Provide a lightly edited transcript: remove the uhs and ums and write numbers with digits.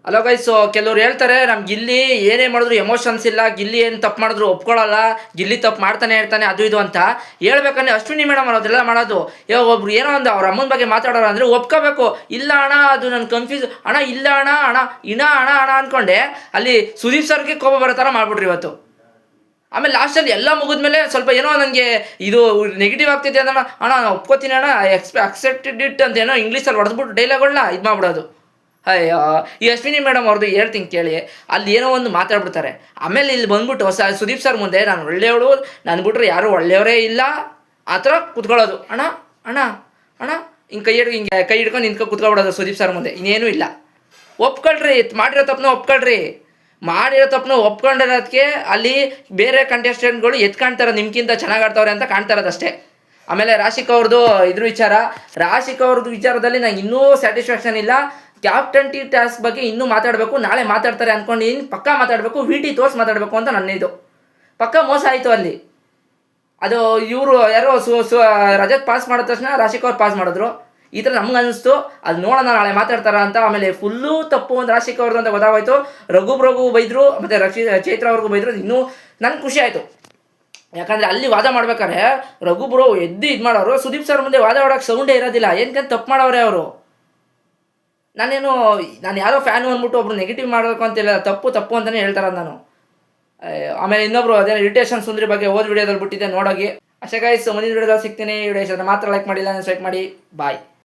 Hello guys, ಕೆಲವ್ರು ಹೇಳ್ತಾರೆ ನಮ್ ಗಿಲ್ಲಿ ಏನೇ ಮಾಡಿದ್ರು ಎಮೋಷನ್ಸ್ ಇಲ್ಲ, ಗಿಲ್ಲಿ ಏನು ತಪ್ಪು ಮಾಡಿದ್ರು ಒಪ್ಕೊಳ್ಳಲ್ಲ, ಗಿಲ್ಲಿ ತಪ್ಪು ಮಾಡ್ತಾನೆ ಇರ್ತಾನೆ ಅದು ಇದು ಅಂತ ಹೇಳ್ಬೇಕಂದ್ರೆ ಅಶ್ವಿನಿ ಮೇಡಮ್ ಅದೆಲ್ಲ ಮಾಡೋದು. ಇವಾಗ ಒಬ್ರು ಏನೋ ಒಂದು ಅವ್ರ ಅಮ್ಮನ ಬಗ್ಗೆ ಮಾತಾಡೋರು ಅಂದರೆ ಒಪ್ಕೋಬೇಕು. ಇಲ್ಲ ಅಣ್ಣ ಅದು ನನ್ನ ಕನ್ಫ್ಯೂಸ್ ಅಣ್ಣ, ಇಲ್ಲ ಅಣ್ಣ ಅಣ್ಣ ಇನ್ನ ಅಣ್ಣ ಅಣ್ಣ ಅಂದ್ಕೊಂಡೆ ಅಲ್ಲಿ ಸುದೀಪ್ ಸರ್ಗೆ ಕೋಪ ಬರೋ ಥರ ಮಾಡ್ಬಿಟ್ರಿ ಇವತ್ತು. ಆಮೇಲೆ ಲಾಸ್ಟಲ್ಲಿ ಎಲ್ಲ ಮುಗಿದ್ಮೇಲೆ ಸ್ವಲ್ಪ ಏನೋ ನನಗೆ ಇದು ನೆಗೆಟಿವ್ ಆಗ್ತಿದೆ ಅಂದ್ರೆ ಅಣ್ಣ ನಾನು ಒಪ್ಕೋತೀನಿ ಅಣ್ಣ, ಅಕ್ಸೆಪ್ಟೆಡ್ ಇಟ್ ಅಂತ ಏನೋ ಇಂಗ್ಲೀಷಲ್ಲಿ ಹೊಡೆದ್ಬಿಟ್ಟು ಡೈಲಾಗ್ಗಳನ್ನ ಇದು ಮಾಡ್ಬಿಡೋದು. ಅಯ್ಯೋ, ಈ ಅಶ್ವಿನಿ ಮೇಡಮ್ ಅವ್ರದ್ದು ಹೇಳ್ತೀನಿ ಕೇಳಿ, ಅಲ್ಲಿ ಏನೋ ಒಂದು ಮಾತಾಡ್ಬಿಡ್ತಾರೆ. ಆಮೇಲೆ ಇಲ್ಲಿ ಬಂದ್ಬಿಟ್ಟು ಸುದೀಪ್ ಸರ್ ಮುಂದೆ ನಾನು ಒಳ್ಳೆಯವಳು, ನಾನು ಬಿಟ್ರೆ ಯಾರೂ ಒಳ್ಳೆಯವರೇ ಇಲ್ಲ ಆ ಥರ ಕುತ್ಕೊಳ್ಳೋದು. ಅಣ್ಣ ಅಣ್ಣ ಅಣ್ಣ ಹಿಂಗೆ ಕೈ ಹಿಡ್ಕೊಂಡು ನಿಂತ್ಕೊಂಡು ಕುತ್ಕೊಬಿಡೋದು ಸುದೀಪ್ ಸರ್ ಮುಂದೆ. ಇನ್ನೇನೂ ಇಲ್ಲ. ಒಪ್ಕೊಳ್ರಿ, ಮಾಡಿರೋ ತಪ್ಪನ್ನ ಒಪ್ಕೊಳ್ರಿ. ಮಾಡಿರೋ ತಪ್ಪನ್ನ ಒಪ್ಕೊಂಡಿರೋದಕ್ಕೆ ಅಲ್ಲಿ ಬೇರೆ ಕಂಟೆಸ್ಟೆಂಟ್ಗಳು ಕಾಣ್ತಾರೆ ನಿಮ್ಗಿಂತ ಚೆನ್ನಾಗಿ ಆಡ್ತವ್ರೆ ಅಂತ ಕಾಣ್ತಾ ಇರೋದಷ್ಟೇ. ಆಮೇಲೆ ರಾಶಿಕ್ ಅವ್ರದ್ದು ರಾಶಿಕ್ ಅವ್ರದ್ದು ವಿಚಾರದಲ್ಲಿ ನಂಗೆ ಇನ್ನೂ ಸ್ಯಾಟಿಸ್ಫ್ಯಾಕ್ಷನ್ ಇಲ್ಲ. ಕ್ಯಾಪ್ಟನ್ಟಿ ಟಾಸ್ಕ್ ಬಗ್ಗೆ ಇನ್ನೂ ಮಾತಾಡಬೇಕು, ನಾಳೆ ಮಾತಾಡ್ತಾರೆ ಅಂದ್ಕೊಂಡು ಪಕ್ಕ ಮಾತಾಡಬೇಕು, VT ತೋರ್ಸಿ ಮಾತಾಡಬೇಕು ಅಂತ ನನ್ನಿದು. ಪಕ್ಕ ಮೋಸ ಆಯಿತು ಅಲ್ಲಿ. ಅದು ಇವರು ಯಾರೋ ರಜತ್ ಪಾಸ್ ಮಾಡಿದ ತಕ್ಷಣ ರಾಶಿಕ್ ಅವ್ರು ಪಾಸ್ ಮಾಡಿದ್ರು. ಈ ಥರ ನಮ್ಗೆ ಅನ್ನಿಸ್ತು. ಅದು ನೋಡೋಣ ನಾಳೆ ಮಾತಾಡ್ತಾರ ಅಂತ. ಆಮೇಲೆ ಫುಲ್ಲು ತಪ್ಪು ಒಂದು ರಾಶಿಕ್ ಅವ್ರದ್ದು ಅಂತ ಗೊತ್ತಾಗೋಯ್ತು. ರಘು ಬೈದರು, ಮತ್ತು ಚೈತ್ರ ಅವ್ರಿಗೂ ಬೈದರು. ಇನ್ನೂ ನನಗೆ ಖುಷಿ ಆಯಿತು. ಯಾಕಂದರೆ ಅಲ್ಲಿ ವಾದ ಮಾಡ್ಬೇಕಾದ್ರೆ ರಘು ಬ್ರೋ ಎದ್ದು ಇದು ಮಾಡೋರು, ಸುದೀಪ್ ಸರ್ ಮುಂದೆ ವಾದ ಮಾಡೋಕ್ಕೆ ಸೌಂಡೇ ಇರೋದಿಲ್ಲ. ಏನಕ್ಕೆ ತಪ್ಪು ಮಾಡೋರೆ ಅವರು. ನಾನು ಯಾರೋ ಫ್ಯಾನು ಅಂದ್ಬಿಟ್ಟು ಒಬ್ರು ನೆಗೆಟಿವ್ ಮಾಡಬೇಕು ಅಂತಿಲ್ಲ, ತಪ್ಪು ಅಂತಲೇ ಹೇಳ್ತಾರೆ ನಾನು. ಆಮೇಲೆ ಇನ್ನೊಬ್ರು ಅದೇ ಇರಿಟೇಷನ್ ಸುಂದ್ರಿ ಬಗ್ಗೆ ವಿಡಿಯೋದಲ್ಲಿ ಬಿಟ್ಟಿದ್ದೆ, ನೋಡೋಗಿ. ಅಷ್ಟೇ ಗೈಸ್, ಮುಂದಿನ ವಿಡಿಯೋದಲ್ಲಿ ಸಿಗ್ತೀನಿ. ವಿಡಿಯೋ ಮಾತ್ರ ಲೈಕ್ ಮಾಡಿಲ್ಲ, ಲೈಕ್ ಮಾಡಿ. ಬಾಯ್.